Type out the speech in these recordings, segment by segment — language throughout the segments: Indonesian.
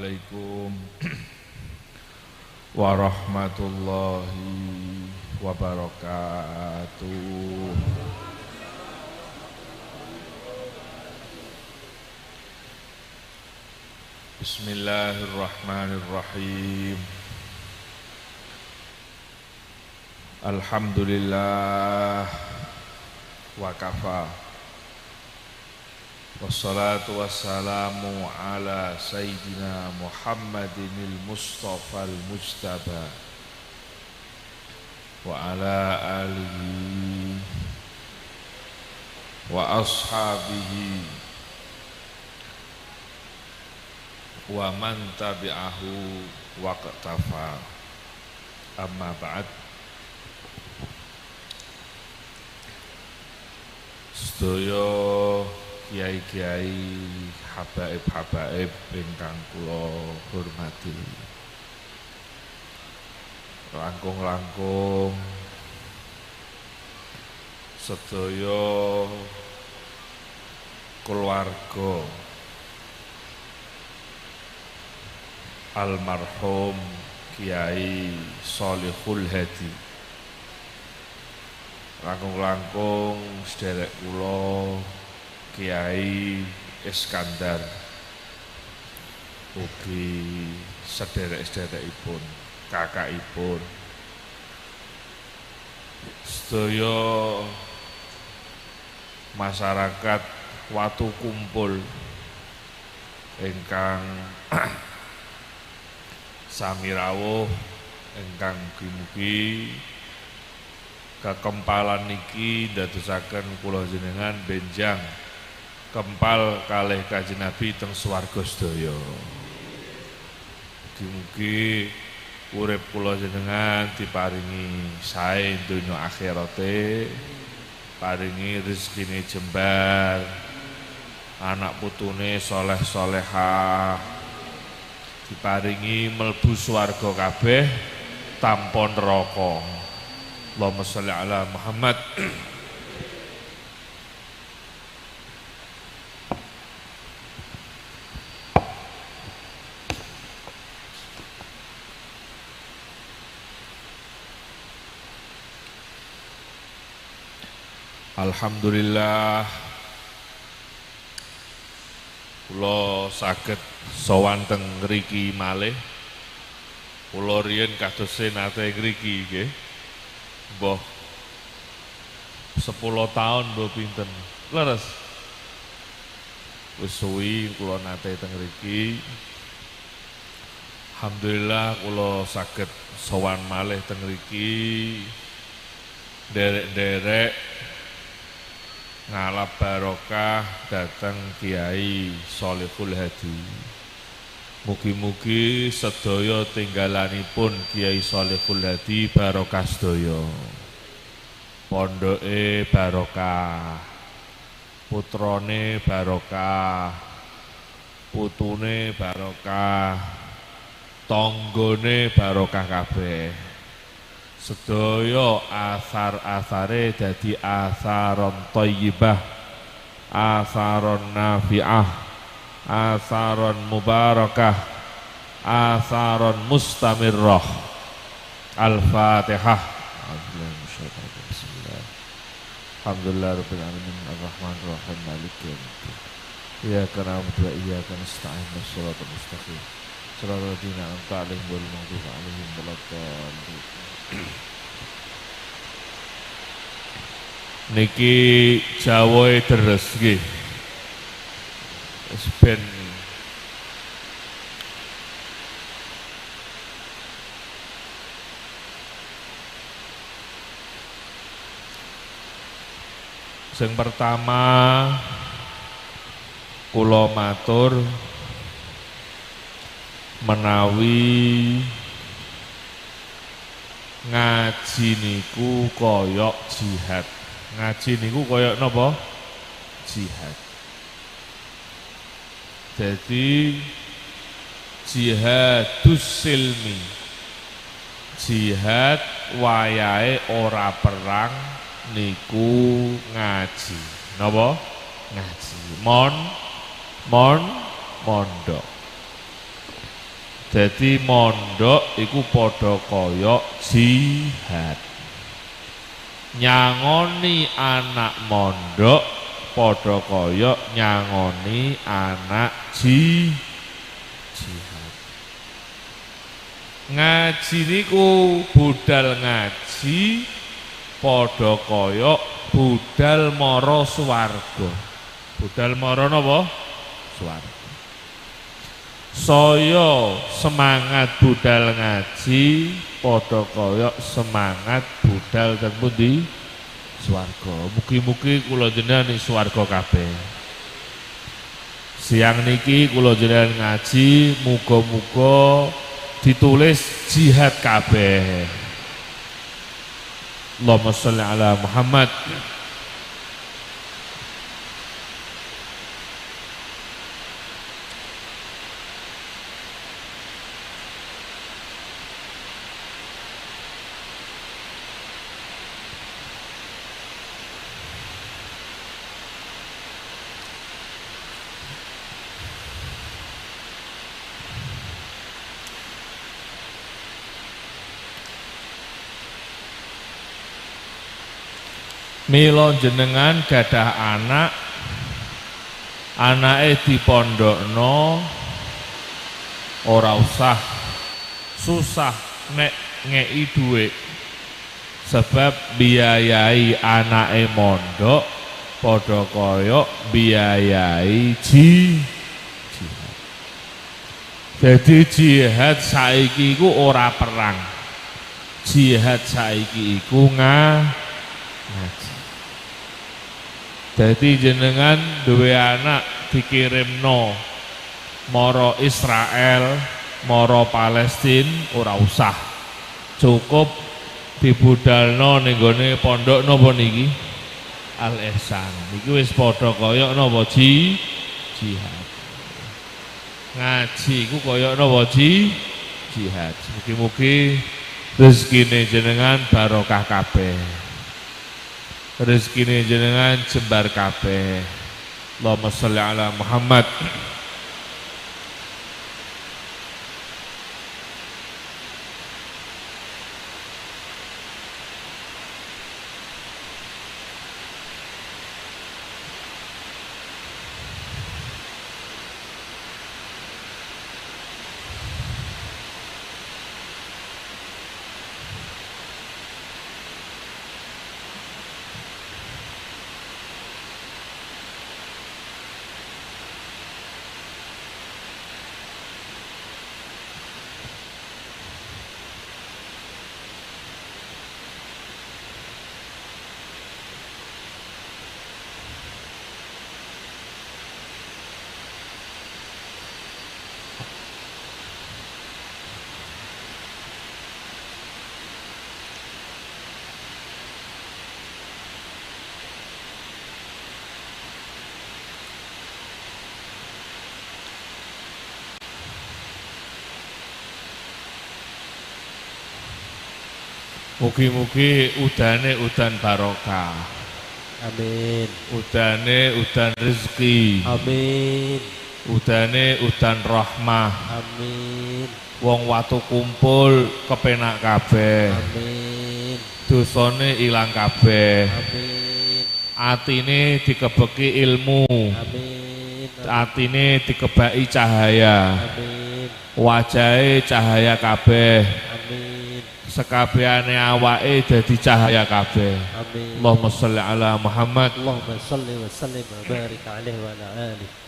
Assalamualaikum warahmatullahi wabarakatuh. Bismillahirrahmanirrahim. Alhamdulillah wa kafa. Wassalatu wassalamu ala Sayyidina Muhammadinil Mustafa al-Mujtaba wa ala alihi wa ashabihi wa man tabi'ahu wa qatafa. Amma ba'd. Sedaya kiai-kiai, habaib-habaib ingkang kula hormati, langkung-langkung sedaya keluarga almarhum Kiai Sholihul Hadi, langkung-langkung sederek kula Kiai Iskandar, ugi sederek-sederekipun, kakakipun, sedaya masyarakat Watu Kumpul ingkang sami rawuh, ingkang mugi-mugi kekempalan niki ndadosaken kula jenengan benjang kempal kalih Kanjeng Nabi teng swarga sedaya. Mugi-mugi urip kula jenengan diparingi sae donya akhirate, paringi rezekine jembar, anak putune soleh solehah, diparingi mlebu swarga kabeh tanpa neraka. Allahumma sholli ala Muhammad. Alhamdulillah kula saged sowan teng ngriki malih. Kula riyen kados nate ngriki nggih. Mbah 10 tahun mbah pinten. Leres. Wis suwi kula nate teng ngriki. Alhamdulillah kula saged sowan malih teng ngriki. Derek-derek ngalap barokah datang Kiai Sholihul Hadi. Mugi-mugi sedaya tinggalanipun Kiai Sholihul Hadi barokah sedaya. Pondoke barokah, putrane barokah, putune barokah, tanggane barokah kabeh. Sedaya asar-asare dadi asaron thayyibah, asaron nafi'ah, asaron mubarakah, asaron mustamirrah. Al-Fatihah. Bismillah. Alhamdulillah rabbil alamin arrahmanir rahim maliki yaumiddin. Iyyaka na'budu wa iyyaka nasta'in shiratal mustaqim. Shiratal ladzina an'amta 'alaihim ghairil maghdubi 'alaihim waladdallin. Niki Jawa deres nggih. Wis ben sing pertama kula matur menawi ngaji niku koyok jihad. Ngaji niku koyok napa? Jihad. Jadi jihadus silmi, jihad wayahe ora perang niku ngaji. Napa? Ngaji. Mondok. Jadi mondok iku padha kaya jihad. Nyangoni anak mondok padha kaya nyangoni anak jihad. Ngaji niku budal ngaji padha kaya budal mara swarga. Budal mara napa? Swarga. Saya semangat budal ngaji padha kaya semangat budal teng pundi? Swarga. Mugi-mugi kula jenengan ing swarga kabeh. Siang niki kula jenengan ngaji muga-muga ditulis jihad kabeh. Allahumma sholli ala Muhammad. Mila jenengan gadah anak, anake dipondokno ora usah susah nek ngeki dhuwit. Sebab biayai anake mondok padha kaya biayai jihad. Jadi jihad saiki iku ora perang. Jihad saiki iku ngaji. Jadi jenengan duwe anak dikirimno mara Israel, mara Palestina ora usah. Cukup dibudalno ning gone pondok napa niki? Al Ihsan. Iki wis padha kaya napa jihad. Ngaji iku kaya napa jihad. Mugi-mugi rezekine jenengan barokah kabeh. Rezekine jenengan jembar kabeh. Allahumma sholli ala Muhammad. Mugi-mugi udane udan barokah. Amin. Udane udan rezeki. Amin. Udane udan rahmah. Amin. Wong watu kumpul kepenak kabeh. Amin. Dosane ilang kabeh. Amin. Atine dikebeki ilmu. Amin. Atine dikebaki cahaya. Amin. Wajahe cahaya kabeh. Amin. Sekabehane awake dadi cahaya kabeh. Amin. Allahumma sholli ala Muhammad. Allahumma sholli wa sallim wa barik alaihi wa ala alihi.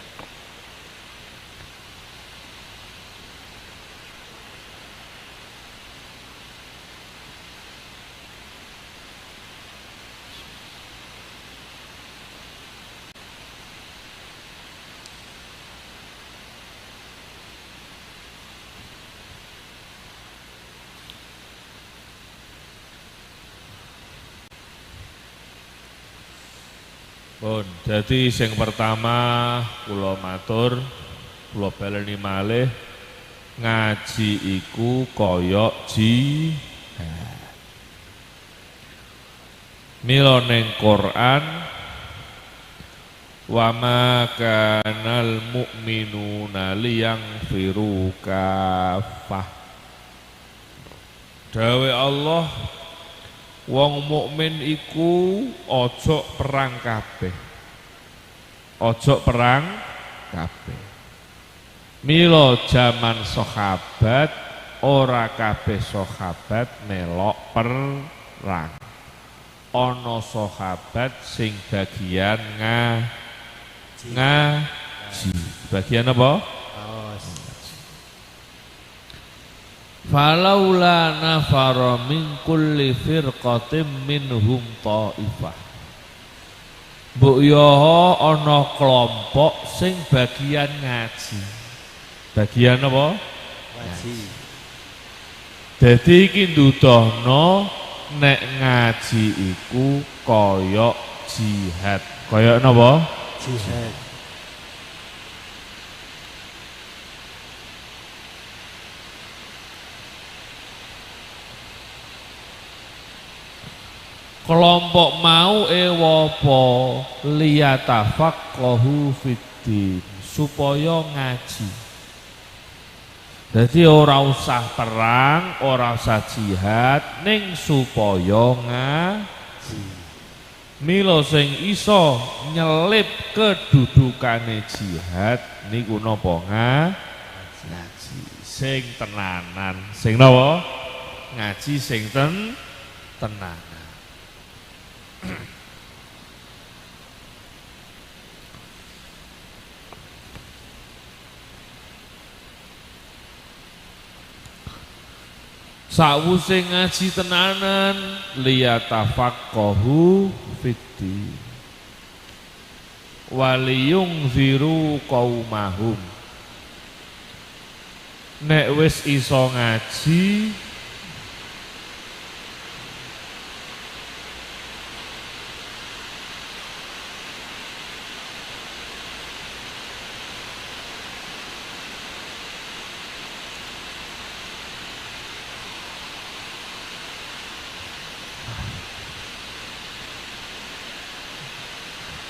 Pun, jadi sing pertama kula matur, kula baleni malih ngaji iku kaya jihad. Mila ning Quran wa ma kanal mu'minuna liyanfiru kaffah. Dawe Allah, wong mukmin iku ojo perang kabeh. Ojo perang kabeh. Milo zaman sahabat ora kabeh sahabat melok perang. Ana sahabat sing bagian ngaji. Bagian apa? Falaula nafara min kulli firqatin minhum ta'ifah. Mbok yo ana kelompok sing bagian ngaji. Bagian apa? Ngaji. Dadi iki ndudohno nek ngaji iku kaya jihad. Kaya napa? Jihad. Kelompok mau ewopo liyatafaqahu fiddin, supaya ngaji. Jadi ora usah perang, ora usah jihad, ning supaya ngaji. Mila sing iso nyelip kedudukane jihad niku napa ngaji. Sing tenanan, sing napa? Ngaji sing tenanan. Sawuse ngaji tenanan liyatafaqahu fiddin waliyungziru qaumahum. Nek wis iso ngaji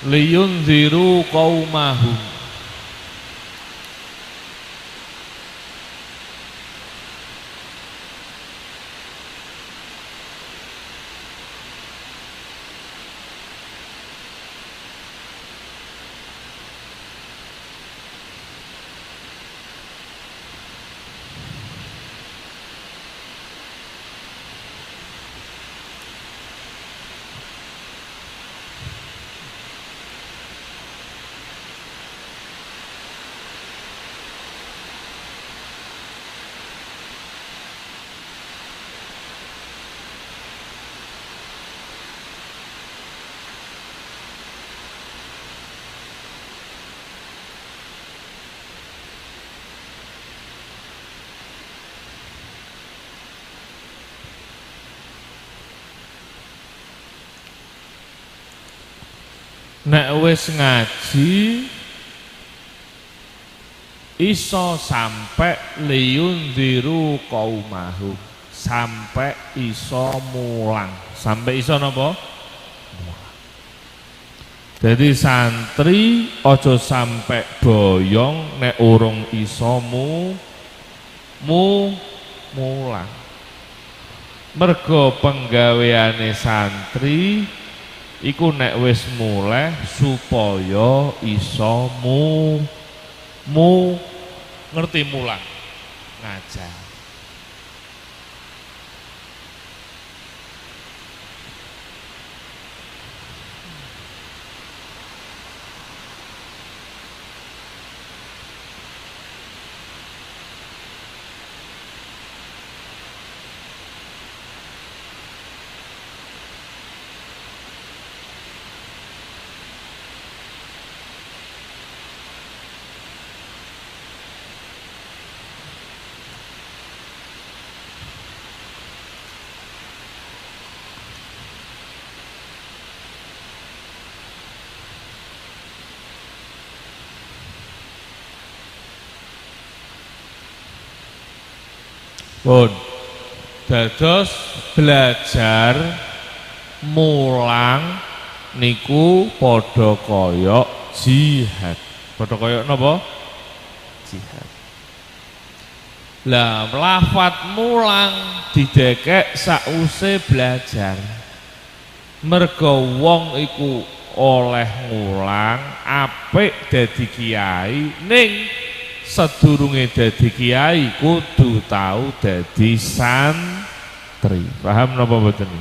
liyunziru qaumahum. Nek wis ngaji iso sampai liyunziru qaumahum, sampai iso mulang. Sampai iso napa? Jadi santri ojo sampai boyong nek urung iso mulang. Mergo penggaweane santri iku nek wis muleh supaya iso ngerti mulang ngajar. Pun dados belajar mulang niku padha kaya jihad. Padha kaya napa? Jihad. Lah lafat mulang didekek sause belajar. Mergo wong iku oleh ngulang apik dadi kiai, ning sedurunge dadi kiai kudu tau dadi santri. Paham napa mboten?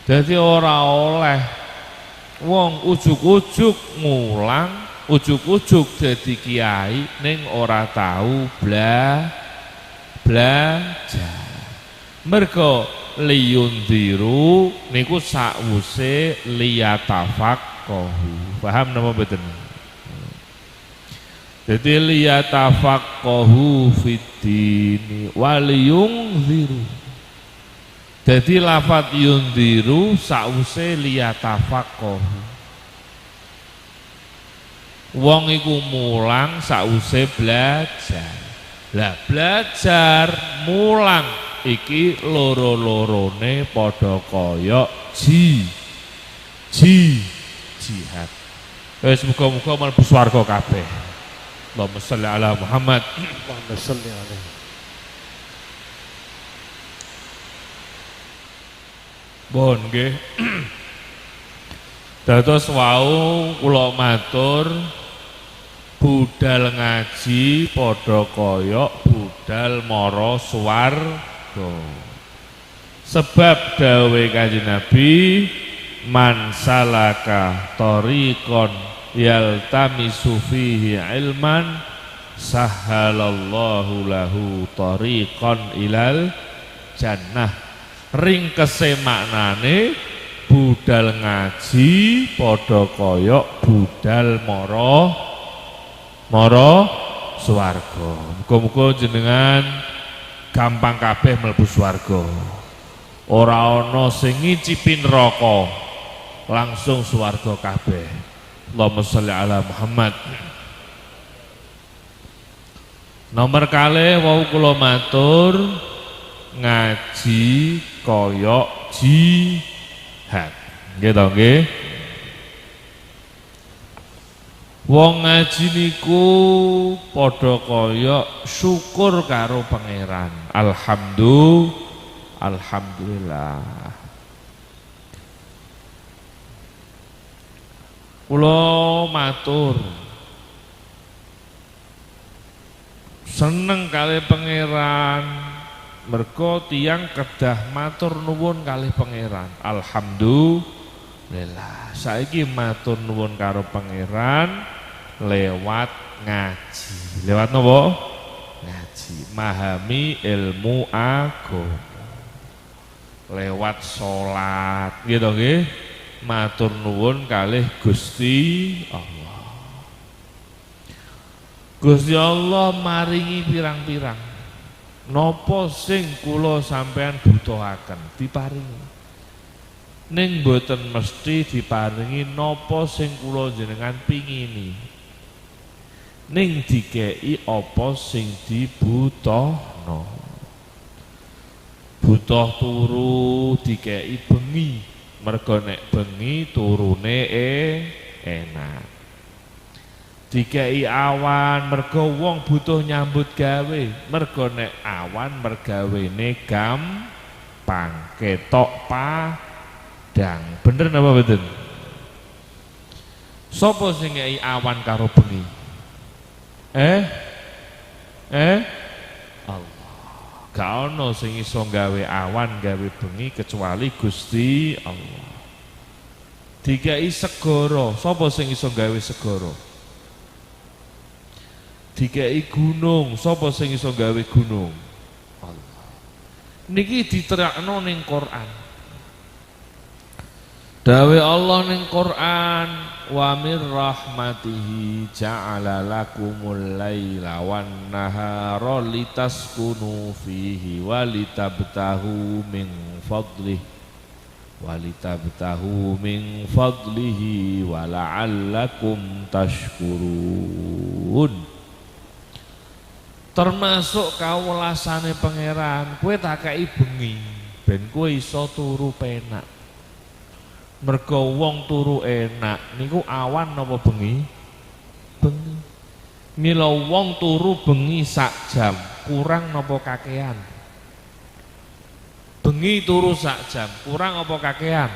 Dadi ora oleh wong ujuk-ujuk ngulang, ujuk-ujuk dadi kiai ning ora tau belajar. Mergo liyundiru niku sakwuse liyatafaqahu. Paham napa mboten? Dadi liyatafaqahu fiddini waliyungziru. Dadi lafat yundiru sakwuse liyatafaqahu. Wong iku mulang sakwuse belajar. Lah belajar mulang iki loro-lorone padha kaya jihad. Wis muga-muga mlebu swarga kabeh. Allahumma sholli ala Muhammad. Allahumma sholli alaihi. Bon nggih. Dados wau kula matur budal ngaji padha kaya budal mara swarga. Sebab dawuh Kanjeng Nabi, man salaka tariqon yaltamisu fihi ilman sahhalallahu lahu tariqon ilal jannah. Ringkese maknane budal ngaji padha kaya budal mara swarga. Muga-muga jenengan gampang kabeh mlebu swarga. Ora ana sing ngicipi neraka langsung swarga kabeh. Allahumma sholli ala Muhammad. Nomor kalih wau kula matur ngaji kaya jihad. Nggih to nggih. Wong ngaji niku padha kaya syukur karo pangeran. Alhamdulillah. Kula matur seneng kali pangeran. Mergo tiyang kedah matur nuwun kalih pangeran. Alhamdulillah. Saiki matur nuwun karo pangeran lewat ngaji. Lewat napa? Ngaji. Mahami ilmu agama. Lewat salat. Gitu nggih. Matur nuwun kalih Gusti Allah. Gusti Allah maringi pirang-pirang. Napa sing kula sampean butuhaken diparingi. Ning boten mesti diparingi napa sing kula jenengan pingini. Ning dikeki apa sing dibutuhno. Butuh turu dikeki bengi. Mergo nek bengi turune enak. Dikei awan mergo wong butuh nyambut gawe. Mergo nek awan mergawene gampang ketok padang. Bener napa mboten? Sapa sing ngei awan karo bengi? Allah. Gak ono sing iso gawe awan gawe bengi kecuali Gusti Allah. Dikei segara, sapa sing iso gawe segara? Dikei gunung, sapa sing iso gawe gunung? Allah. Niki diterakno ning Quran. Dawe Allah ning Quran, wa mir rahmatihi ja'ala lakumul laila wan nahara litaskunu fihi walitabtahu min fadlihi wa la'allakum tashkurun. Termasuk kawelasane pangeran, kowe tak kei bengi ben kowe iso turu penak. Mergo wong turu enak niku awan napa bengi? Bengi. Mila wong turu bengi sak jam, kurang napa kakean? Bengi turu sak jam, kurang apa kakean?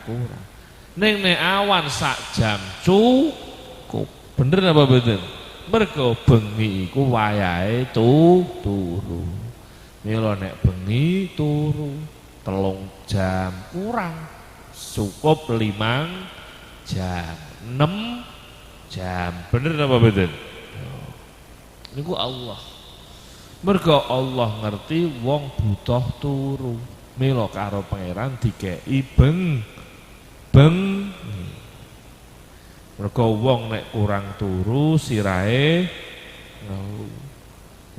Kurang. Ning nek awan sak jam cukup. Bener apa bener? Mergo bengi iku wayahe turu. Mila nek bengi turu 3 jam kurang. Cukup 5 jam, 6 jam. Bener apa bener? Niku Allah. Mergo Allah ngerti wong butuh turu. Mila karo pangeran dikeki bengi. Mergo wong nek kurang turu sirahe ngelu.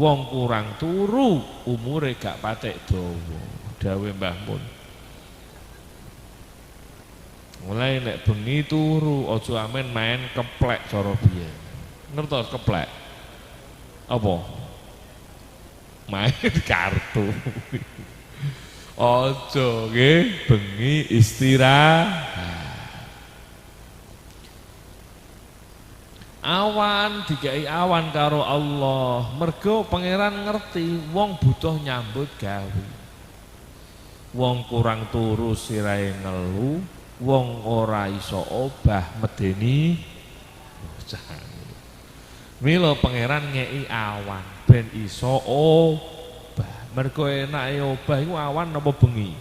Wong kurang turu umure gak patek dawa. Dawe Mbah Mun. Mulai nek bengi turu aja amen main keplek cara biyen. Ngertos keplek? Apa? Main kartu. Aja nggih bengi istirahat. Awan dikai awan karo Allah. Mergo pangeran ngerti wong butuh nyambut gawe. Wong kurang turu sirahe ngelu, wong ora iso obah medeni mila pangeran ngeki awan ben iso obah. Mergo enake obah iku awan apa bengi?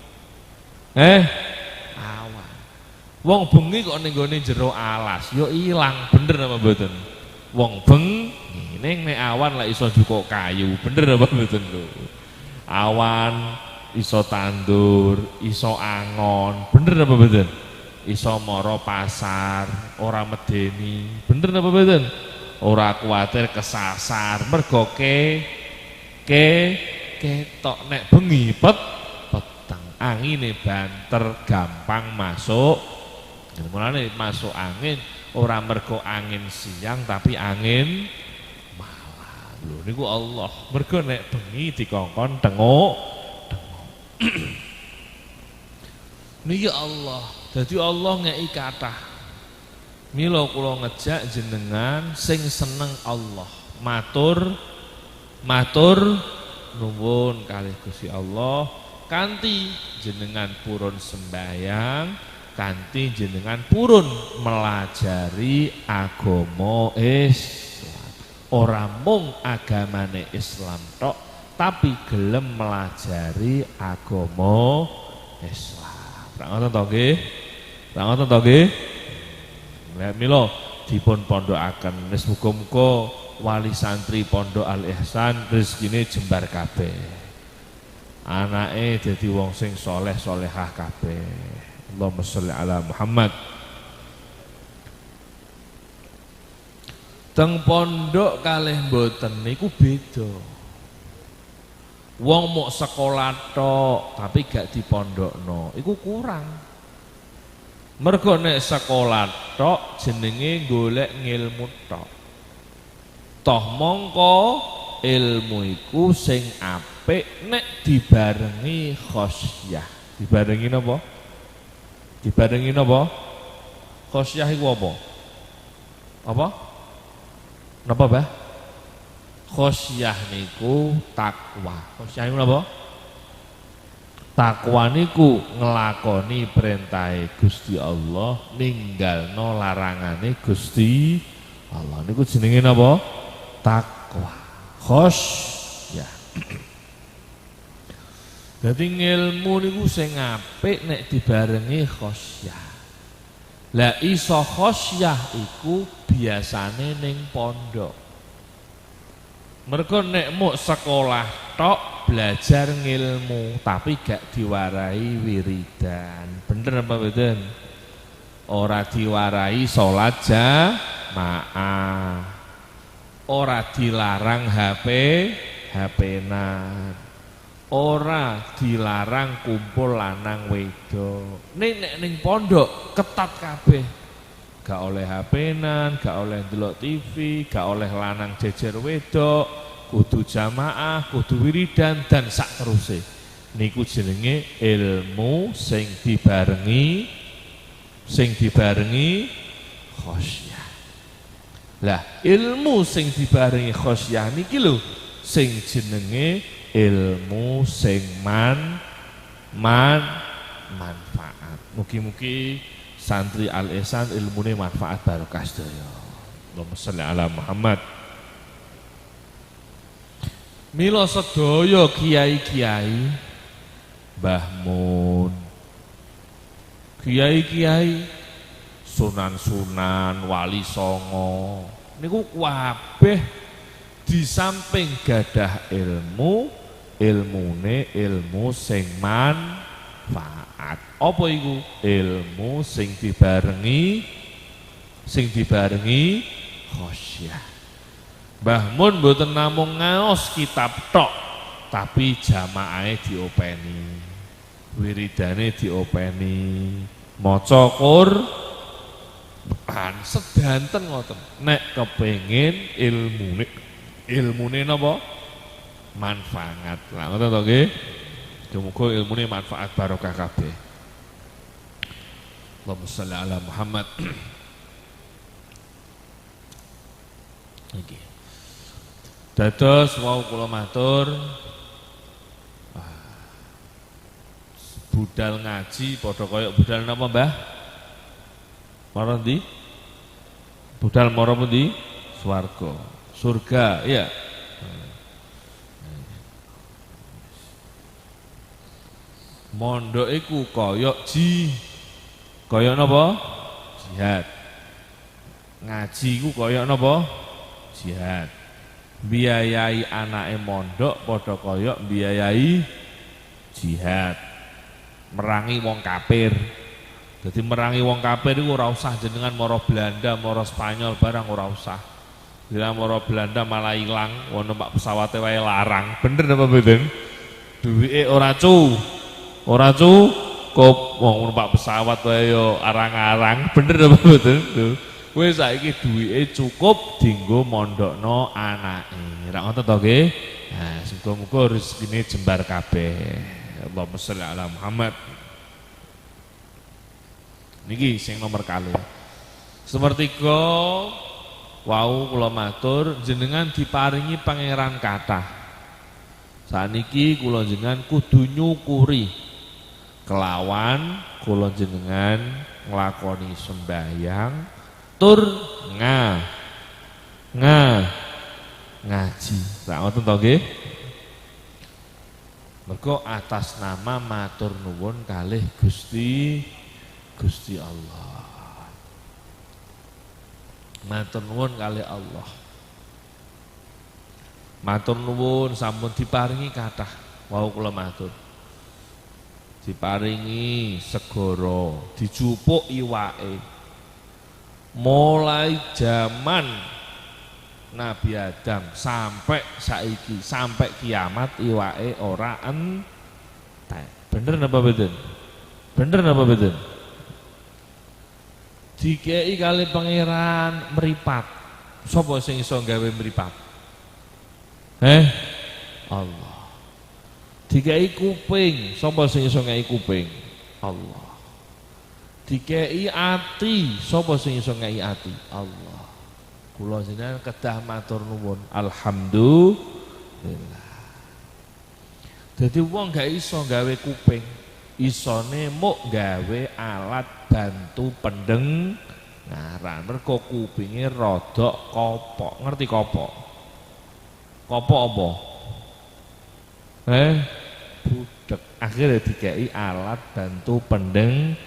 Awan. Wong bengi kok ning gone jero alas ya ilang, bener apa mboten? Wong bengi ning nek awan lek iso jukuk kayu, bener apa mboten lho? Awan iso tandur, iso angon, bener apa mboten? Iso mara pasar, ora medeni, bener apa mboten? Ora kuwatir kesasar, mergo ketok nek bengi peteng, angine banter gampang masuk. Mulane masuk angin ora mergo angin siang tapi angin malam. Lho niku Allah. Mergo nek bengi dikongkon tengok. Niki Allah. Dadi Allah ngeki kathah. Mila kula ngejak jenengan sing seneng Allah. Matur nuwun kalih Gusti Allah kanthi jenengan purun sembahyang, kanthi jenengan purun melajari agama Islam. Ora mung agamane Islam tok, tapi gelem melajari agama Islam. Ra ngoten to nggih? Ra ngoten to nggih? Lah mila dipun pondokaken wis muga-muga wali santri Pondok Al Ihsan rezekine jembar kabeh. Anake dadi wong sing saleh-salehah kabeh. Allahumma sholli ala Muhammad. Teng pondok kalih mboten niku beda. Wong mok sekolah tok tapi gak dipondokno, iku kurang. Mergo nek sekolah tok jenenge golek ngilmu tok. Toh mongko ilmu iku sing apik nek dibarengi khosyah. Dibarengi napa? Dibarengi napa? Khosyah iku apa? Apa? Napa, Mbah? Khosyah niku takwa. Khosyah niku napa? Takwa niku nglakoni perintahe Gusti Allah, ninggalno larangane Gusti Allah. Niku jenenge napa? Takwa. Khosyah. Dadi ilmu niku sing apik nek dibarengi khosyah. Lah iso khosyah iku biasane ning pondok. Mergo nek muk sekolah tok belajar ngilmu tapi gak diwarai wiridan. Bener apa mboten? Ora diwarai salat jamaah. Ora dilarang HP-nan. Ora dilarang kumpul lanang wedok. Nek ning pondok ketat kabeh. Gak oleh HP-nan, gak oleh ndelok TV, gak oleh lanang jejer wedok, kudu jamaah, kudu wiridan dan sak teruse. Niku jenenge ilmu sing dibarengi sing dibarengi khosyah. Lah ilmu sing dibarengi khosyah niki lho sing jenenge ilmu sing manfaat. Mugi-mugi santri Al-Ihsan ilmune manfaat barokah sedaya. Allahumma sholli ala Muhammad. Mila sedaya kiai-kiai, Mbah Mun, kiai-kiai, sunan-sunan, wali songo, niku kabeh di samping gadah ilmu, ilmune ilmu sing manfaat. Apa iku? Ilmu sing dibarengi khosyah. Mbah Mun mboten namung ngaos kitab tok, tapi jamaahe diopeni, wiridane diopeni, maca Quran sedanten ngoten. Nek kepengin ilmune napa? Manfaat. Lah ngoten to nggih. Muga ilmune manfaat barokah kabeh. Allahumma sholli ala Muhammad. Nggih. Dados wau kula matur budal ngaji padha kaya budal napa Mbah? Mara ndi? Budal mara pundi? Swarga, surga, ya. Mondok iku kaya napa? Jihad. Ngaji iku kaya napa? Jihad. Biayai anake mondok padha kaya biayai jihad. Merangi wong kafir. Jadi merangi wong kafir iku ora usah jenengan mara Belanda, mara Spanyol barang ora usah. Bila mara Belanda malah ilang, wono numpak pesawate wae larang. Bener apa mboten? Duwike ora cukup wong numpak pesawat wae yo arang-arang. Bener apa mboten? Kowe saiki duwike cukup dienggo mondokno anake. Ra ngoten to nggih? Nah, muga-muga rezekine jembar kabeh. Allahumma sholli ala Muhammad. Niki sing nomor kali. Seperti wau kula matur jenengan diparingi pangeran kathah. Saniki kula jenengan kudu nyukuri kelawan kula jenengan nglakoni sembahyang tur ngaji. Lah ngoten to nggih? Mergo atas nama matur nuwun kalih Gusti Allah. Matur nuwun kalih Allah. Matur nuwun sampun diparingi kathah wau kula matur. Diparingi segara, dijupuk iwake. Mulai zaman Nabi Adam sampai saiki, sampai kiamat iwake ora entek. Bener napa mboten? Bener napa mboten? Dikei kali pangeran meripat. Sapa sing iso gawe meripat? Allah. Dikei kuping, sapa sing iso ngei kuping? Allah. Dikei ati, sapa sing iso ngei ati? Allah. Kula jenengan kedah matur nuwun. Alhamdulillah. Dadi wong gak iso gawe kuping, isone muk gawe alat bantu pendengaran. Mergo kupinge rodok kopok. Ngerti kopok? Kopok apa? Budek. Akhirnya dikei alat bantu pendengaran.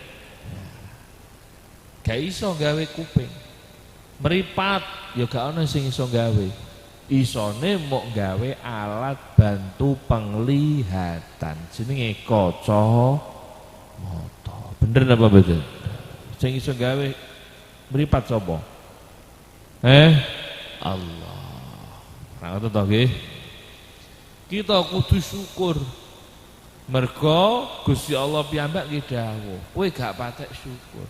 Gak iso gawe kuping. Meripat ya gak ana sing iso gawe. Isone mok gawe alat bantu penglihatan jenenge kacamata. Bener apa betul? Sing iso gawe meripat sapa? Allah. Nah ngoten to nggih. Kita kudu syukur. Mergo Gusti Allah piyambak nggih dawuh, kowe gak patek syukur.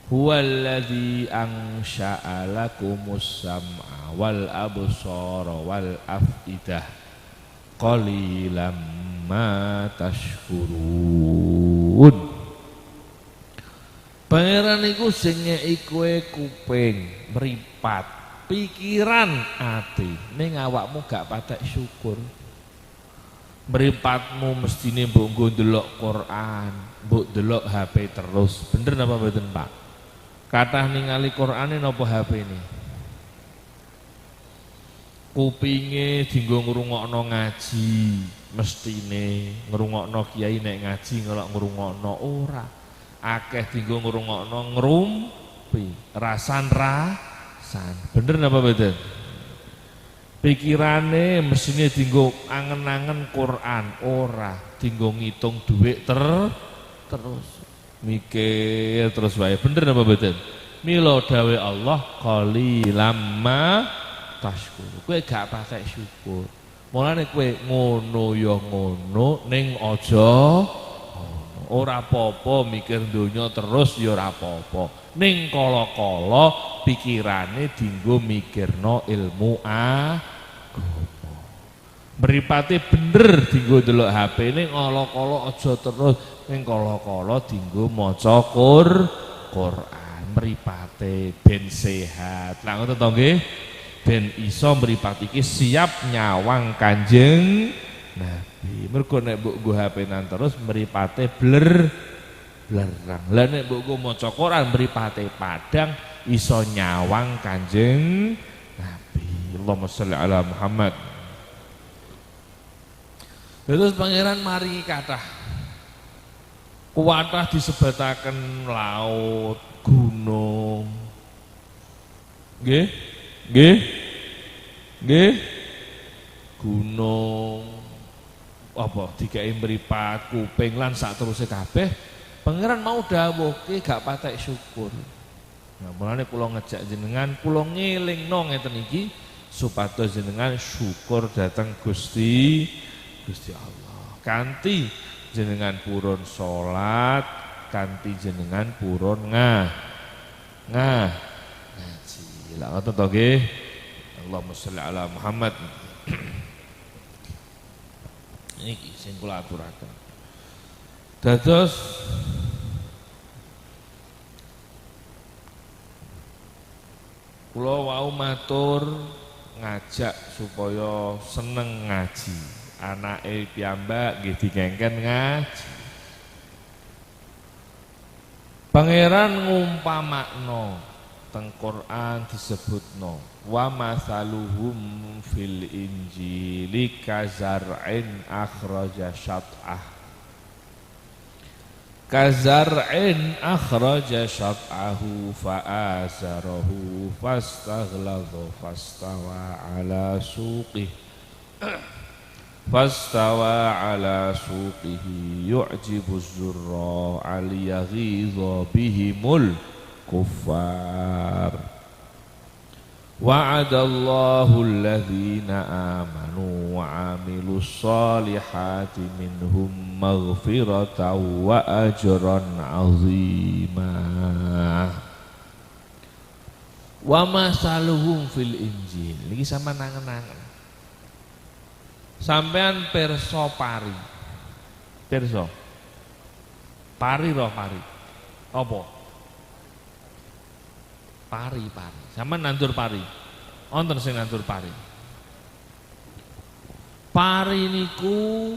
Huwallazi ansha'a lakumus sam'a wal absara wal afidah qalilam ma tashkurun. Pangeran iku sing ngeki kowe kuping, mripat, pikiran, ati. Ning awakmu gak patek syukur. Mripatmu mestine mbok nggo ndelok Quran, mbok delok HP terus. Bener napa mboten, Pak? Kathah ningali Qur'ane napa HP-ne? Kupinge dienggo ngrungokno ngaji, mestine ngrungokno kiai nek ngaji ngrungokno ora. Akeh dienggo ngrungokno ngrumpi, rasan. Bener napa mboten? Pikirane mestine dienggo angen-angen Quran, ora dienggo ngitung dhuwit terus. Mikir terus wae. Bener apa mboten? Mila dawuh Allah qalilam ma tashkur. Kowe gak patek syukur. Mulane kowe ngono ya ngono ning aja ngono. Ora apa-apa mikir donya terus ya ora apa-apa. Ning kala-kala pikirane dienggo mikirno ilmu agama. Mripate bener dienggo delok HP ning kala-kala aja terus. Ning kala-kala dienggo maca Quran, mripate ben sehat. Lah ngoten to nggih? Ben iso mripat iki siap nyawang Kanjeng Nabi. Mergo nek mbok nggo HP-nan terus mripate blerang. Lah nek mbok nggo maca Quran mripate padang iso nyawang Kanjeng Nabi. Allahumma sholli ala Muhammad. Terus pangeran maringi kathah kuwatah disebataken laut, gunung. Nggih? Gunung. Apa dikai mripat, kuping lan saterusé kabeh. Pangeran mau dawuhke gak patek syukur. Nah, mulane kula ngejak jenengan, kula ngelingno ngeten iki supados jenengan syukur dhateng Gusti Allah. Kanthi jenengan purun salat, kanthi jenengan purun ngaji. Lah ngoten to nggih. Allahumma sholli ala Muhammad. Niki sing kula aturaken. Dados kula wau matur ngajak supaya seneng ngaji. Anake piyambak nggih dikengken ngaji. Pangeran ngumpamakno teng Quran disebutno wa masaluhum fil injili kazar'in akhraja syat'ahu fa'azarahu fastaghladha fastawa ala suqihi yu'jibu az-zurra'a liyaghidha bihimul kuffar. Wa'adallahu alladhina amanu wa 'amilus solihati minhum maghfiratan wa ajran 'azima. Wa masaluhum fil injil. Niki sampean nangen-nangen. Sampean perso pari. Perso. Pari roh pari. Apa? Pari. Sampean nandur pari. Wonten sing nandur pari. Pari niku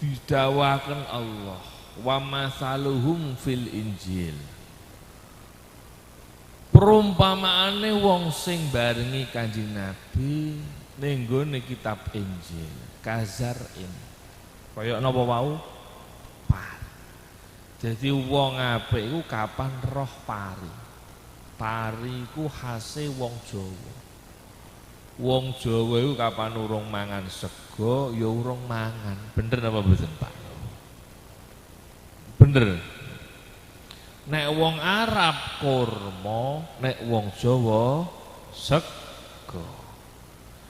didawaken Allah. Wa masaluhum fil injil. Perumpamaane wong sing barengi Kanjeng Nabi ning nggone kitab Injil, kazar'in. Kaya napa wau? Pari. Jadi wong apik iku kapan roh pari. Pari iku khase wong Jawa. Wong Jawa iku kapan urung mangan sego ya urung mangan. Bener napa mboten, Pak? Bener. Nek wong Arab kurma, nek wong Jawa sego.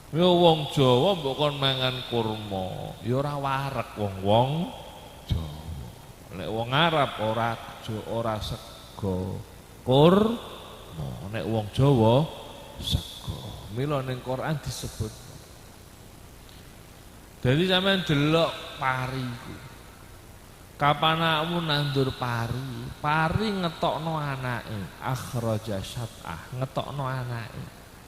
Ya wong Jawa mbok kon mangan kurma, ya ora wareg wong Jawa. Nek wong Arab ora sego. Kurma, nek wong Jawa sego. Mila ning Quran disebut Dadi sampean delok pari iku. Kapan anakmu nandur pari, pari ngetokno anake, akhraja syat'ah, ngetokno anake.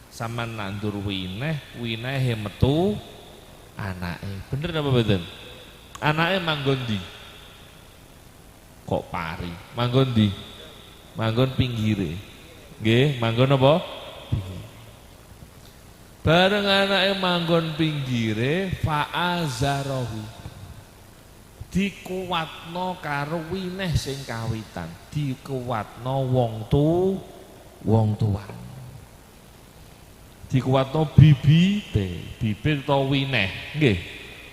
Sampean nandur wineh, winehe metu anake. Bener apa mboten? Anake manggon ndi? Kok pari? Manggon ndi? Manggon pinggire. Nggih, manggon apa? Bareng anake manggon pinggire fa'azarahu. Dikuwatno karo wineh sing kawitan, dikuwatno wong tuwa. Dikuwatno bibit utawa wineh. Nggih.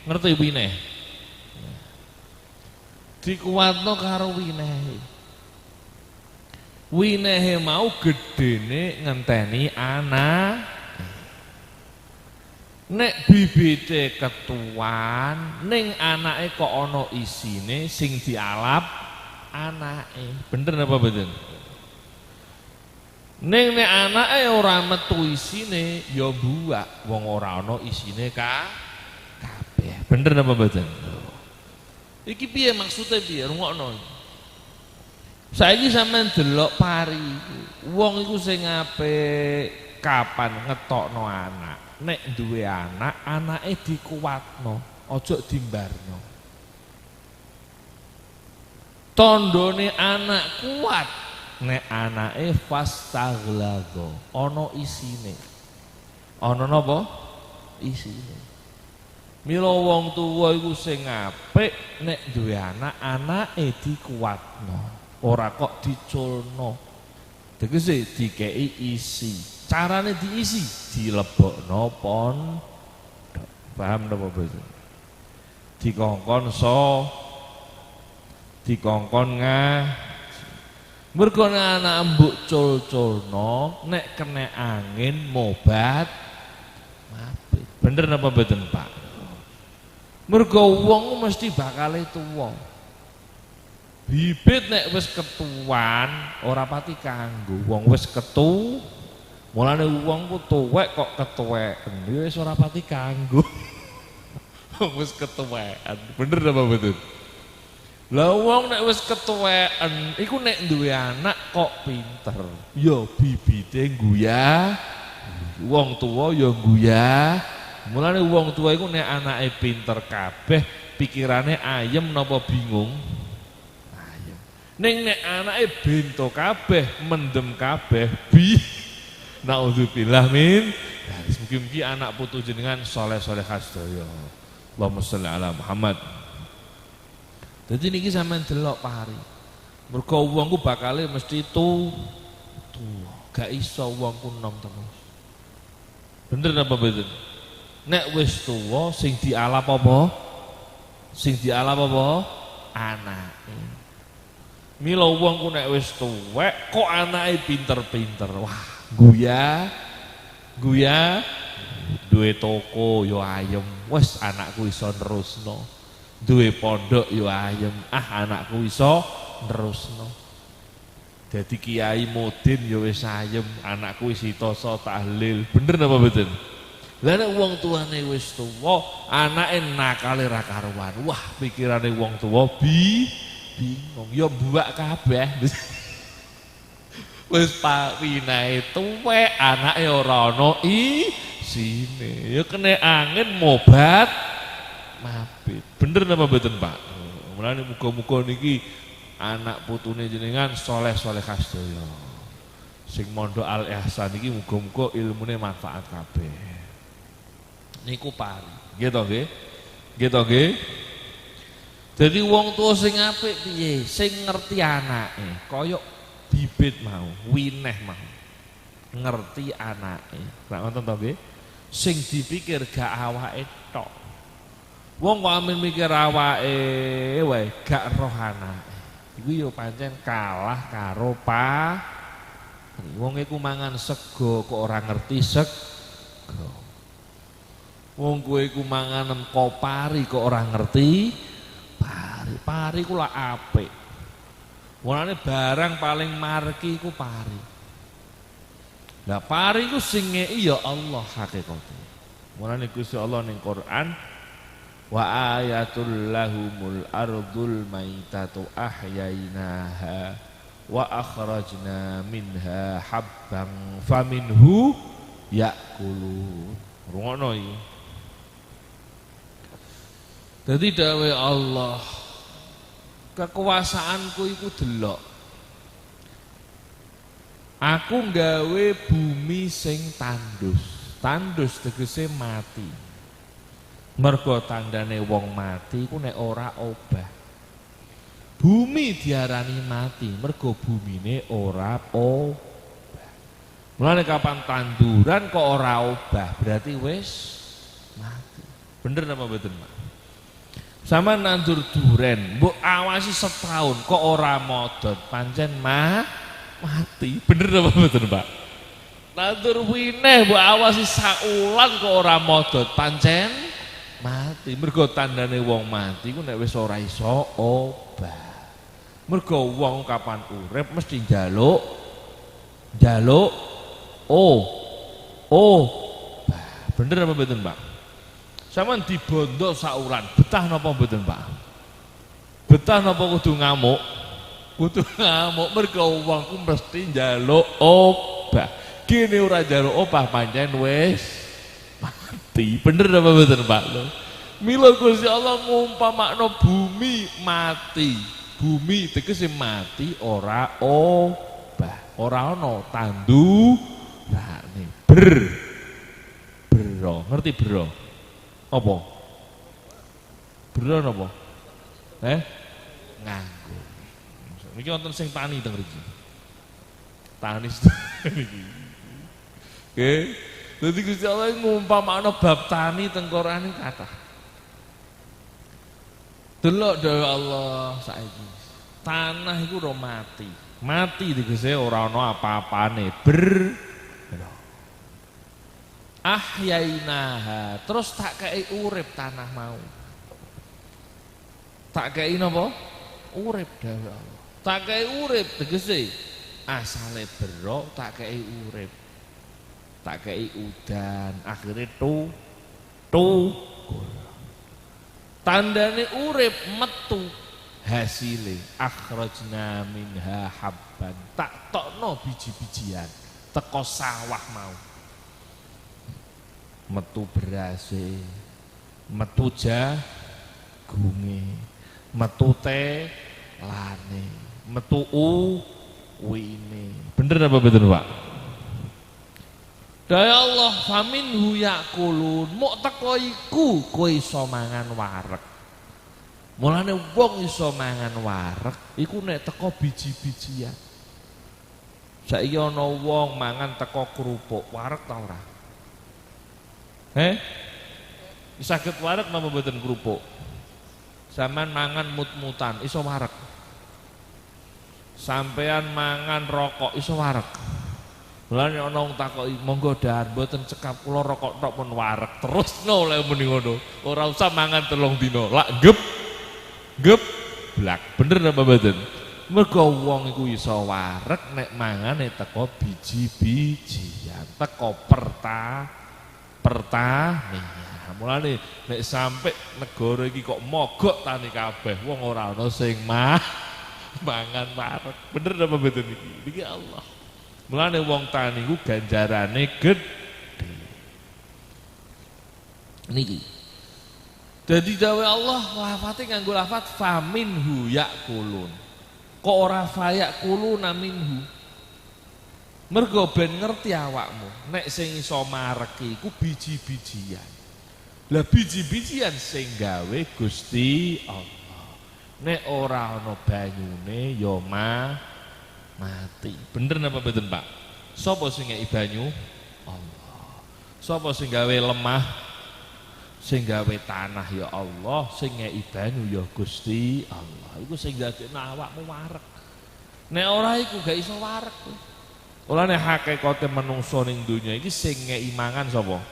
Ngerti wineh? Dikuwatno karo wineh. Winehe mau gedene ngenteni anak. Nek bibite ketuan, ning anake kok ana isine sing dialap anake. Bener apa mboten? Ning nek anake ora metu isine ya buak, wong ora ana isine kabeh. Bener apa mboten? Iki piye maksude piye? Rungokno. Saiki sampean delok pari, wong iku sing apik kapan ngetokno anak. Nek duwe anak, anake dikuwatno, aja dimbarno. Tandane anak kuat, nek anake fastaghlado, ana isine. Ana napa? Isine. Mila wong tuwa iku sing apik nek duwe anak, anake dikuwatno, ora kok diculno. Tegese dikei isi. Carane diisi, dilebokno pondok. Paham napa mboten? Dikongkon mergo anak mbok cul-culno nek kena angin mobat mabit. Bener napa mboten, Pak? Mergo wong mesti bakale tuwa. Bibit nek wis ketuan ora pati kanggo. Wong wis mulane wong ku tuwek kok ketuweken, ya wis ora pati kanggo. Wong wis ketuweken. Bener apa betul? Lah wong nek wis ketuweken iku nek duwe anak kok pinter. Ya bibite guyah. Wong tuwa ya guyah. Mulane wong tuwa iku nek anake pinter kabeh, pikirane ayem napa bingung? Ayem. Ning nek anake bento kabeh, mendem kabeh, naudzubillah min. Mugi-mugi anak putu jenengan soleh-soleh sedaya. Allahumma sholli ala Muhammad. Dadi niki sampean delok pari. Mergo wong ku bakale mesti tuwa. Gak iso wong ku nom terus. Bener apa mboten? Nek wis tuwa sing dialap apa? Sing dialap apa? Anake. Mila wong ku nek wis tuwek kok anake pinter-pinter. Wah, guyah duwe toko yo ayem, wis anakku iso nerusno. Duwe pondok yo ayem, anakku iso nerusno. Dadi kiai mudin yo wis ayem, anakku wis itoso tahlil. Bener napa mboten? Lah nek wong tuane wis tuwa, anake nakale ra karuan. Wah, pikirane wong tuwa bingung, yo buak kabeh. Wis pawinae tuwek, anake ora ana isine. Ya kena angin mobat mabit. Bener napa mboten, Pak? Mulane muga-muga niki anak putune jenengan soleh-soleh sedaya. Sing mondok Al Ihsan iki muga-muga ilmune manfaat kabeh. Niku pari. Nggih to nggih? Nggih to nggih? Dadi wong tuwa sing apik piye? Sing ngerti anake, kaya bibit mau, wineh mau. Ngerti anake. Nek ngoten to nggih? Sing dipikir gak awake tok. Wong kok amin mikir awake wae gak roh anake. Iku yo pancen kalah karo wong iku mangan sego kok ora ngerti sego. Wong kowe iku mangan pari kok ora ngerti pari. Pari ku lak apik. Mulane barang paling marki iku pari. Lah pari iku sing ngeki ya Allah hakikate. Mulane Gusti Allah ning Quran Wa ayatul lahumul ardul maitatu ahyainaha wa akhrajna minha habban faminhu ya'kulun. Rungono iki. Dadi dawuh Allah, kekuasaanku iku delok. Aku nggawe bumi sing tandus. Tandus tegese mati. Mergo tandane wong mati iku nek ora obah. Bumi diarani mati, mergo bumine ora obah. Mulane kapan tanduran kok ora obah, berarti wis mati. Bener apa mboten, Pak? Sama nandur duren, mbok awasi setahun kok ora modot, pancen mati. Bener apa mboten, Pak? Nandur wineh mbok awasi saulan kok ora modot, pancen mati. Mergo tandane wong mati ku nek wis ora iso obah. Mergo wong kapan urip mesti njaluk obah. Bener apa mboten, Pak? Sampeyan dibondo saulan, betah napa mboten, Pak? Betah napa kudu ngamuk? Kudu ngamuk, mergo wong ku mesti njaluk obah. Kene ora njaluk obah pancen wis mati. Bener apa mboten, Pak? Mila Gusti Allah ngumpamakno bumi mati. Bumi tegese mati ora obah. Ora ana tandurane. Bero. Ngerti bero? Apa? Bero napa? Nganggo. Niki wonten sing tani teng mriki. Tani niki. Oke. Dadi Gusti Allah ngumpamakno bab tani teng Quran iki kathah. Delok dawuh Allah saiki. Tanah iku ora mati. Mati tegese ora ana apa-apane. Ahyainaha, terus tak kei urip tanah mau. Tak kei napa? Urip dawuh Allah. Tak kei urip tegese asale bero tak kei urip. Tak kei udan, akhirnya tandane urip metu hasile akhrajna minha habban, tak tokno biji-bijian teko sawah mau. Metu berase, metu jagunge, metu telane, metu uwine. Bener apa betul, Pak? Daya Allah faminhu yakulun, mok teko iku kowe iso mangan wareg. Mulane wong iso mangan wareg iku nek teko biji-bijian. Saiki ana wong mangan teko kerupuk, wareg ta ora? Saged wareg napa mboten kerupuk? Sampeyan mangan mut-mutan iso wareg. Sampeyan mangan rokok iso wareg. Mulane ana wong takoki, "Monggo dahar mboten cekap kula rokok tok pun wareg." Terusno lek muni ngono. Ora usah mangan 3 dina. Lak blak. Bener apa mboten? Mergo wong iku iso wareg nek mangane teko biji-bijian, teko pertanian. Mulane nek sampe negara iki kok mogok tani kabeh, wong ora ana sing mangan wareg. Bener apa mboten iki? Niki Allah. Mulane wong tani ku ganjarane gedhe. Niki. Dadi dawuh Allah lafate nganggo lafat faminhu yakulun. Kok ora fayakuluna minhu? Mergo ben ngerti awakmu, nek sing iso mareki iku biji-bijian. Lah biji-bijian sing gawe Gusti Allah. Nek ora ana banyune ya mati. Bener napa mboten, Pak? Sapa sing ngeki banyu? Allah. Sapa sing gawe lemah? Sing gawe tanah ya Allah, sing ngeki banyu ya Gusti Allah. Iku sing dadekno awakmu wareg. Nek ora iku gak iso wareg. Mulane hakikate menungso ning donya iki sing ngeki mangan sapa?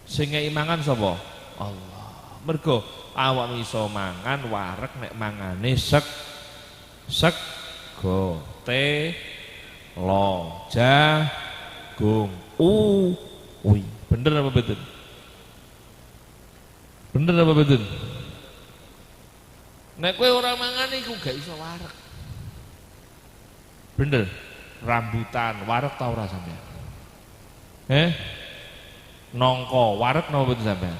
Sing ngeki mangan sapa? Allah. Mergo awakmu iso mangan wareg nek mangane sego, telo, jagung, uwi. Bener apa betul? Bener apa betul? Nek kowe ora mangan iku gak iso wareg. Bener. Rambutan, wareg ta ora sampean? Nongko, wareg napa betul sampean?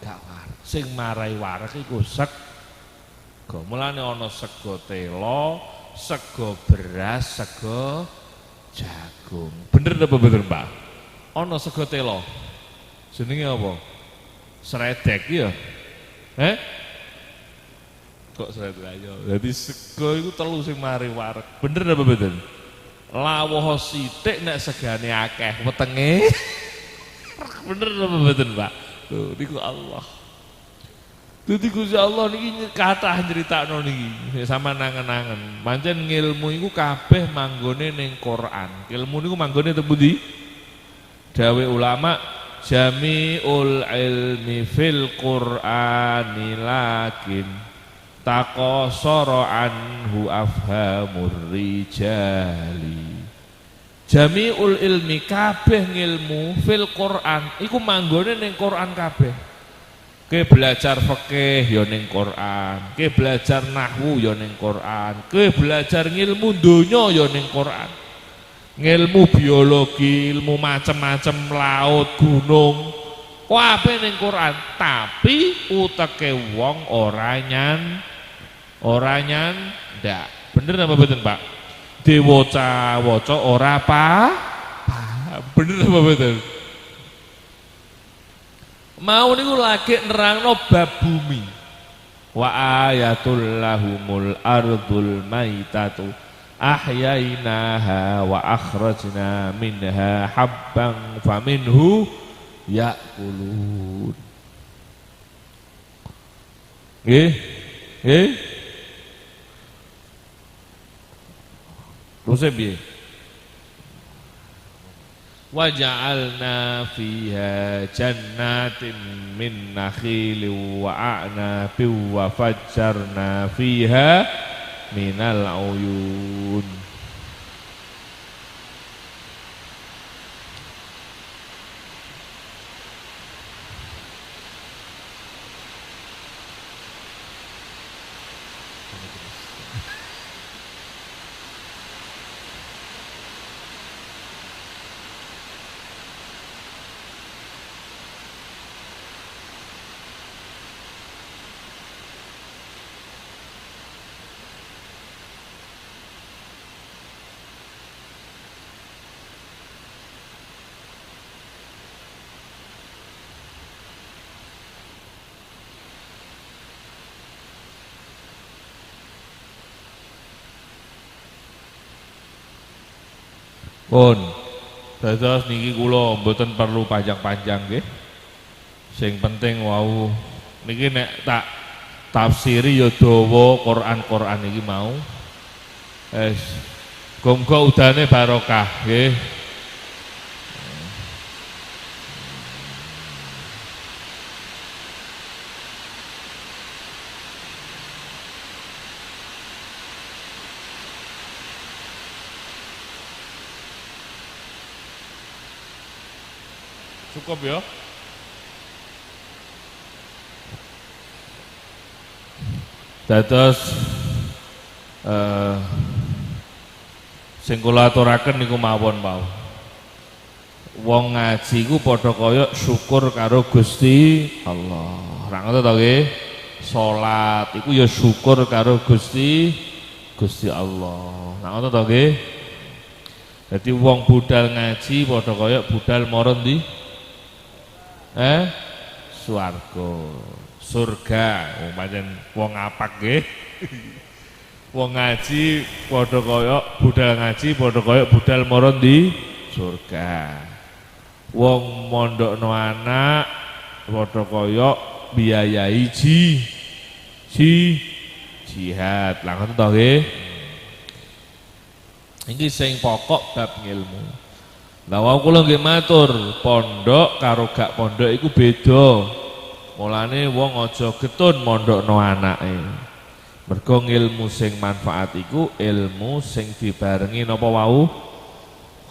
Gak wareg. Sing marai wareg iku sego. Mulane ana sego telo, sego beras, sego jagung. Bener apa betul, Pak? Ana sego telo. Jenenge apa? Sredek ya. Kok sredek ayo. Dadi sego iku telu sing mari wareg. Bener apa betul? Lawuh sithik nek segane akeh wetenge. Bener apa betul, Pak? Tuh niku Allah. Dadi Gusti Allah niki kathah nyritakno niki. Sama nangen-nangen. Pancen ngilmu iku kabeh manggone ning Quran. Ilmu niku manggone teng pundi? Dawe ulama jami'ul ilmi fil Qur'ani lakin taqasara anhu afhamur rijali. Jami'ul ilmi kabeh ngilmu fil Qur'an iku manggone ning Qur'an kabeh. Ke belajar fikih ya ning Qur'an, ke belajar nahwu ya ning Qur'an, ke belajar ngilmu donya ya ning Qur'an. Ngilmu biologi, ilmu macem-macem laut, gunung, kabeh ning Quran. Tapi uteke wong ora ndak. Bener apa betul, Pak? Diwaca-waca ora paham. Bener apa betul? Mau niku lagi nerangno bab bumi. Wa ayatul lahumul ardul maitatu ahyainaha wa akhrajna minha habban faminhu ya'kulun. Nggih? Terus piye? Wa ja'alna fiha jannatin min nakhilin wa a'nabin wa fajjarna fiha minal uyun. Pun dados niki kula mboten perlu panjang-panjang nggih. Sing penting wau niki nek tak tafsiri ya dawa Quran iki mau. Muga udane barokah nggih. Cukup ya. Dados sing kula aturaken niku mawon wau. Wong ngaji ku padha kaya syukur karo Gusti Allah. Ora ngono to nggih? Salat iku ya syukur karo Gusti Allah. Ora ngono to nggih? Dadi wong budal ngaji padha kaya budal mara ndi? Swarga, surga. Pancen wong apak nggih. Wong ngaji padha kaya budal ngaji padha kaya budal mara ndi? Surga. Wong mondokno anak padha kaya biayai jihad. Lah ngoten to nggih. Iki sing pokok bab ngilmu. Lah wau kula nggih matur, pondok karo gak pondok iku beda. Mulane wong aja getun mondokno anake. Mergo ngilmu sing manfaat iku ilmu sing dibarengi napa wau?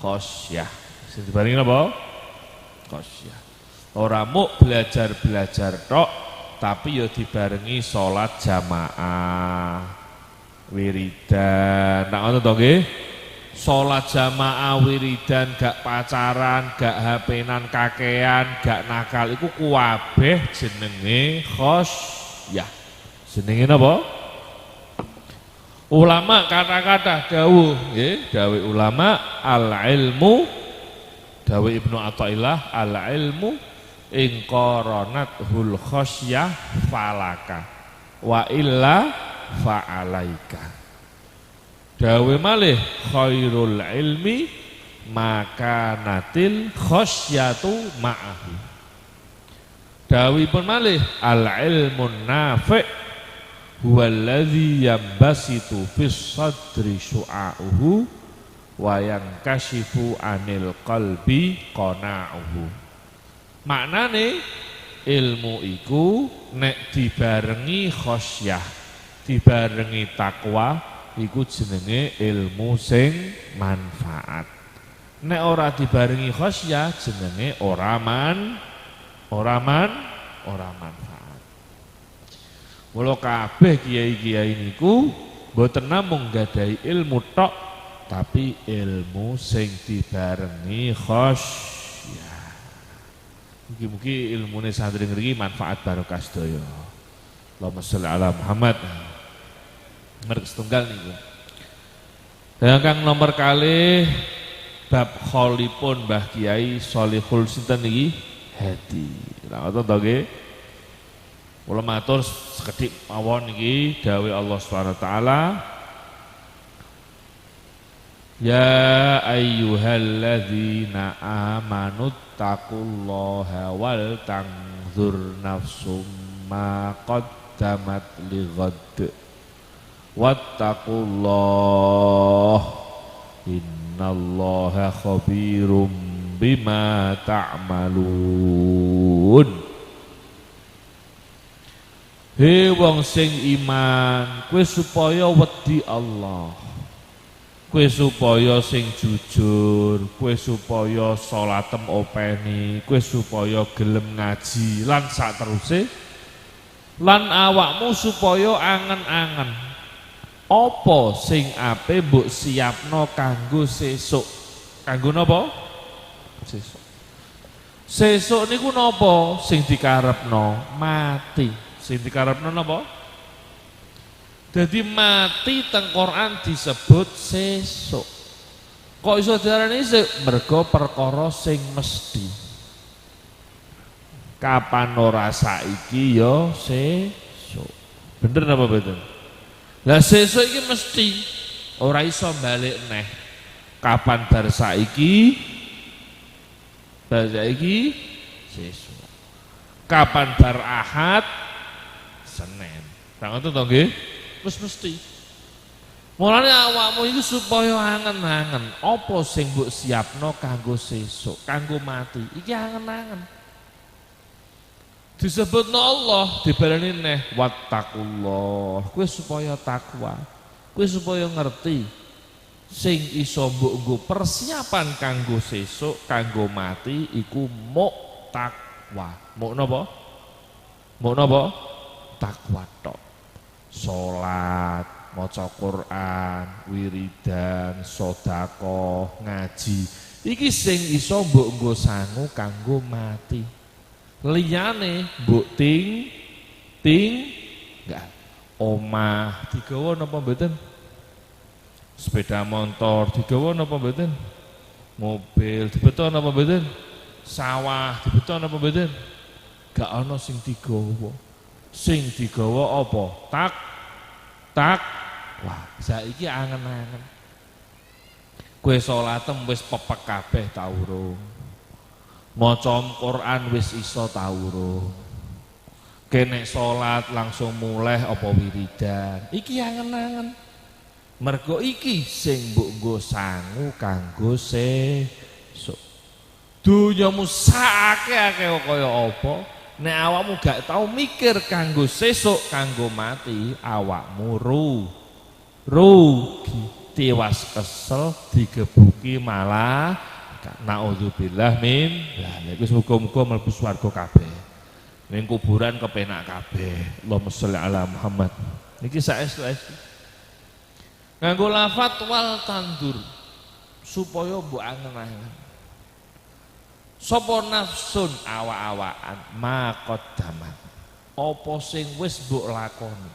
Khosyah. Sing dibarengi napa? Khosyah. Ora muk belajar tok tapi ya dibarengi salat jamaah wiridan. Nak ngoten to nggih? Salat jamaah wiridan gak pacaran, gak hapenan kakean, gak nakal iku kuwabeh jenenge khosyah. Jenenge napa? Ulama kata-kata dawuh nggih, dawuh ulama al-ilmu dawuh Ibnu Athaillah al-ilmu in qaranathul khosyah falaka wa illa fa'alaika. Dawuh malih khairul ilmi maka natil khosyatu ma'ahu. Dawuhipun malih al ilmun nafi' huwallazi yambasitu fis sadri syu'a'uhu wa yankashifu anil qalbi qana'uhu. Maknane ilmu iku nek dibarengi khosyah, dibarengi takwa iku jenenge ilmu sing manfaat. Nek ora dibarengi khosyah jenenge ora manfaat. Mula kabeh kiai-kiai niku mboten namung gadahi ilmu tok, tapi ilmu sing dibarengi khosyah. Mugi-mugi ilmune santri ngriki manfaat barokah sedaya. Allahumma sholli ala Muhammad. Nomor setunggal niku. Kang nomor kalih bab kholipun Mbah Kiai Sholihul sinten niki? Hadi. Lah ngoten to nggih? Kula matur sekedhik mawon iki dawuh Allah Subhanahu wa taala. Ya ayyuhalladzina amanu taqullaha wal tanzur nafsum ma qaddamat lighad. Wattaqullah innallaha khabirum bima ta'malun. He wong sing iman, kowe supaya wedi Allah, kowe supaya sing jujur, kowe supaya salatem openi, kowe supaya gelem ngaji lan sateruse, lan awakmu supaya angen-angen apa sing ape mbok siapno kanggo sesuk. Kanggo napa? Sesuk. Sesuk niku napa sing dikarepno? Mati. Sing dikarepno napa? Dadi mati teng Quran disebut sesuk. Kok iso diarani sesuk? Mergo perkara sing mesti. Kapan ora saiki ya sesuk. Bener napa mboten? Lah sesuk iki mesti ora iso balik neh. Kapan bar saiki? Bar saiki sesuk. Kapan bar Ahad? Senin. Nah ngoten to nggih? Wis mesti. Mulane awakmu iku supaya angen-angen apa sing mbok siapno kanggo sesuk, kanggo mati. Iki angen-angen. Disebutno Allah dibaleni neh wattaqullah. Kowe supaya takwa. Kowe supaya ngerti sing iso mbok nggo persiapan kanggo sesuk, kanggo mati iku muk takwa. Muk napa? Muk napa? Takwa tok. Salat, maca Quran, wiridan, sedekah, ngaji. Iki sing iso mbok nggo sangu kanggo mati. Liyane mbok ting enggak. Omah digawa napa mboten? Sepeda motor digawa napa mboten? Mobil dibeto napa mboten? Sawah dibeto napa mboten? Gak ana sing digawa. Sing digawa apa? Wah, saiki angen-angen. Kowe salatem wis pepek kabeh ta urung? Maca Quran wis iso ta urung? Kenek salat langsung muleh apa wiridan? Iki angen-angen. Mergo iki sing mbok nggo sangu kanggo sesuk. Dunyamu sakake kaya apa? Nek awakmu gak tau mikir kanggo sesuk, kanggo mati, awakmu rugi, tiwas kesel, digebuki malah naudzubillah min dzalik. Wis muga-muga mlebu swarga kabeh. Ning kuburan kepenak kabeh. Allahumma sholli ala Muhammad. Niki saestu-estu. Nganggo lafat wal tandur supaya mbok angen-angen. Sapa nafsun awa-awaan maqaddamat. Apa sing wis mbok lakoni.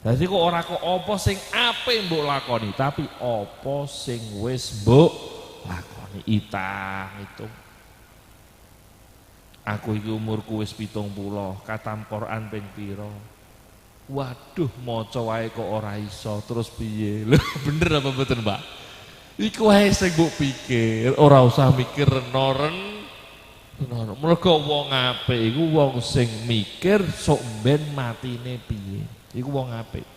Dadi kok ora kok apa sing ape mbok lakoni, tapi apa sing wis mbok lakoni. Itu. Aku iki umurku wis 70, katam Quran ping pira? Waduh, maca wae kok ora iso, terus piye? Lho, bener apa mboten, Mbak? Iku wae sing mbok pikir, ora usah mikir renoren. Mergo wong apik iku wong sing mikir sok ben matine piye. Iku wong apik.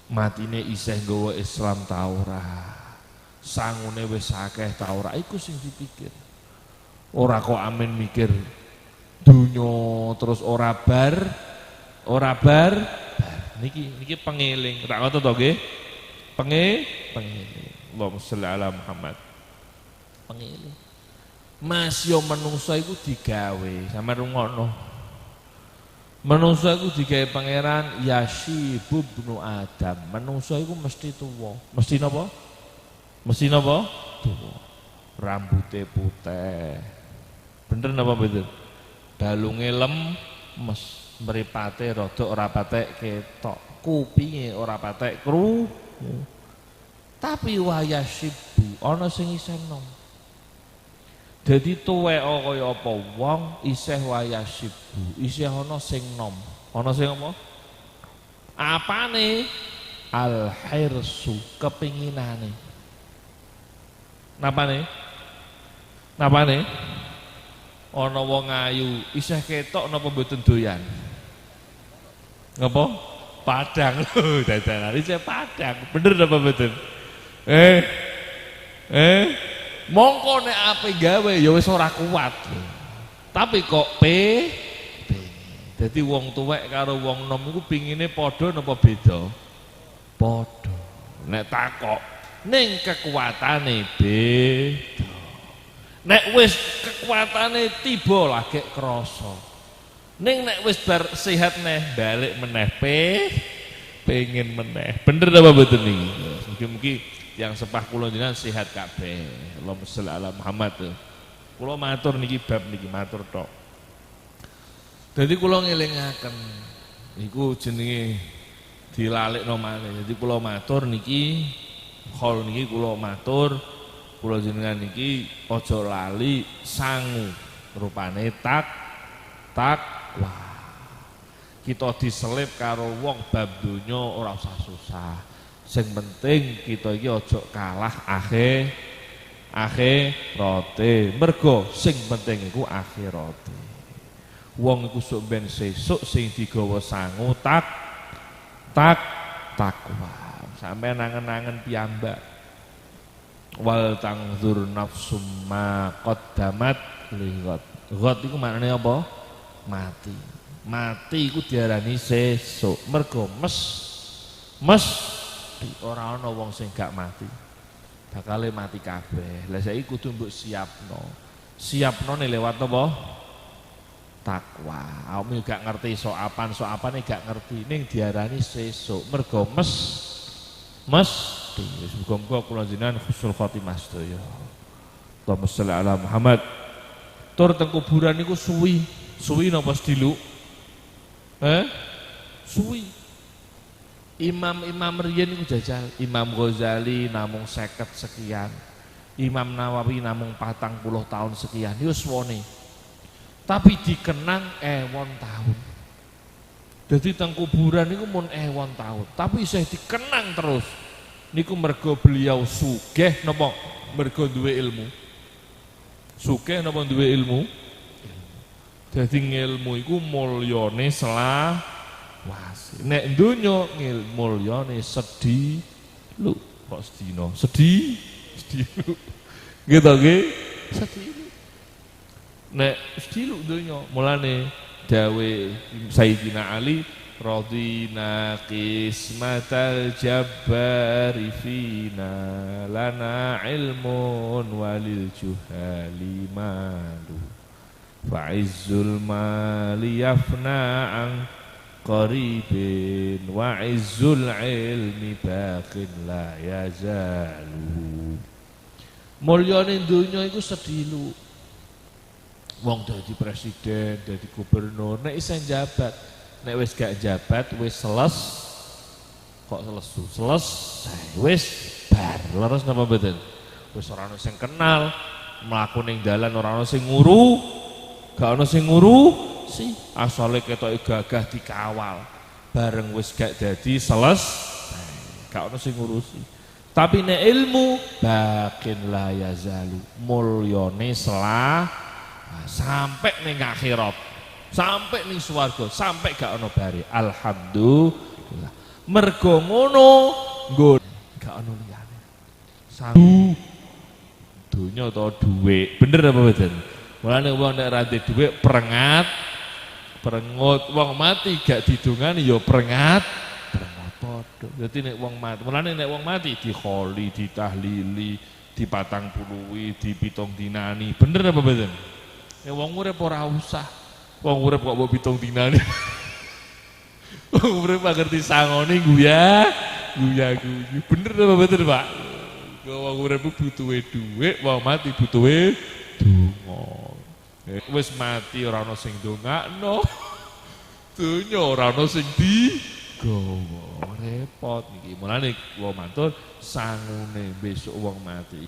Matine isih nggawa Islam ta ora? Sangune wis akeh ta ora? Iku sing dipikir. Ora kok amin mikir dunya terus ora bar. Niki pengeling. Tak ngoten to nggih? Pengeling. Allahumma sholli ala Muhammad. Pengeling. Mas yo menungso iku digawe, sampe rungokno. Menungso iku digawe pangeran Yashibu ibnu Adam. Menungso iku mesti tuwa. Mesti napa? Tuwa. Rambute putih. Bener napa betul? Balunge lemes, mripate rada ora patek ketok, kupinge ora patek krungu. Tapi wayasibu ana sing isih nom. Dadi tuwek kaya apa wong isih wayasibu, isih ana sing nom. Ana sing apa? Apane? Al-hirsu, kepinginane. Napane? Ana wong ayu isih ketok napa mboten doyan? Ngapa? Padang lho dadalan isih padang. Bener napa mboten? Mongko nek ape gawe ya wis ora kuat. Tapi kok dadi wong tuwek karo wong nom iku pingine padha napa beda? Padha. Nek takok ning kekuatane beda. Nek wis kekuatane tiba lagi krasa. Ning nek wis bar sehat neh balik meneh pengen meneh. Bener apa mboten niki? Mugi-mugi yang sepah kula jenengan sehat kabeh. Allahumma sholli ala Muhammad. Kula matur niki bab niki matur tok. Dadi kula ngelingaken niku jenenge dilalekno malih. Dadi kula matur niki khol niki kula matur kula jenengan niki aja lali sangu rupane takwa. Kita diselip karo wong bab donya ora usah susah. Sing penting kita iki aja kalah akhirate. Mergo sing penting iku akhirate. Wong iku sok ben sesuk sing digawa sangu takwa. Sampai nangen-nangen piyambak. Wal tangzur nafsum ma qaddamat lihat. Ghat iku maknane apa? Mati. Mati iku diarani sesuk. Mergo ora ana wong sing gak mati. Bakale mati kabeh. Lah saiki kudu mbok siapno. Siapnone lewat apa? Takwa. Awakmu gak ngerti soapane gak ngerti ning diarani sesuk. Mergo muga-muga kula jenengan husnul khotimah sedaya. Allahumma sholli ala Muhammad. Tur teng kuburan niku suwi napa sediluk? Suwi. Imam riyen niku jajal, Imam Ghazali namung 50 sekian. Imam Nawawi namung 40 tahun sekian. Yo suwone. Tapi dikenang ewon tahun. Jadi teng kuburan niku mun ewon tahun, tapi isih dikenang terus. Niku mergo beliau sugih napa? Mergo duwe ilmu. Sugih napa duwe ilmu? Dadi ngilmu iku mulyane selawase. Nek donya mulyane sedilu. Kok sedina? Sedilu. Gitu nggih? Sedilu. Nek sedilu donya mulane dawe Sayyidina Ali radina qismatal jabbari fina lana ilmun walil juhali malu fa'izzul mali yafna an qaribin wa izzul ilmi baqin la yazalu. Mulyane donya iku sedilu. Wong dadi presiden, dadi gubernur, nek isih jabat, nek wis gak jabat wis kok selesai wis bar. Leres napa mboten? Wis ora ono sing kenal, mlaku ning dalan ora ono sing nguru, gak ono sing nguru, si asale ketoke gagah dikawal. Bareng wis gak dadi selesai, gak ono sing ngurusi. Tapi nek ilmu bakin la yazalu, mulyane sampai ning akhirat, sampai ning swarga, sampai gak ono bare. Alhamdulillah. Mergo ngono nggo gak ono liyane. Dunya to dhuwit. Bener apa mboten? Mulane wong nek ra ndek dhuwit perengat, wong mati gak didongani ya perengat padha. Dadi nek wong mati, mulane nek wong mati dikholi, ditahlili, dipatangpuluhi, dipitung dinani. Bener apa mboten? Nek wong urip ora usah. Wong urip kok mbok pitung dinani. Wong urip ngerti sangone guyu. Bener apa mboten, Pak? Wong urip butuhe dhuwit, wong mati butuhe donga. Wis mati ora ana sing ndongakno. Donya ora ana sing digawa. Repot iki. Mulane wong matur sangune besok wong mati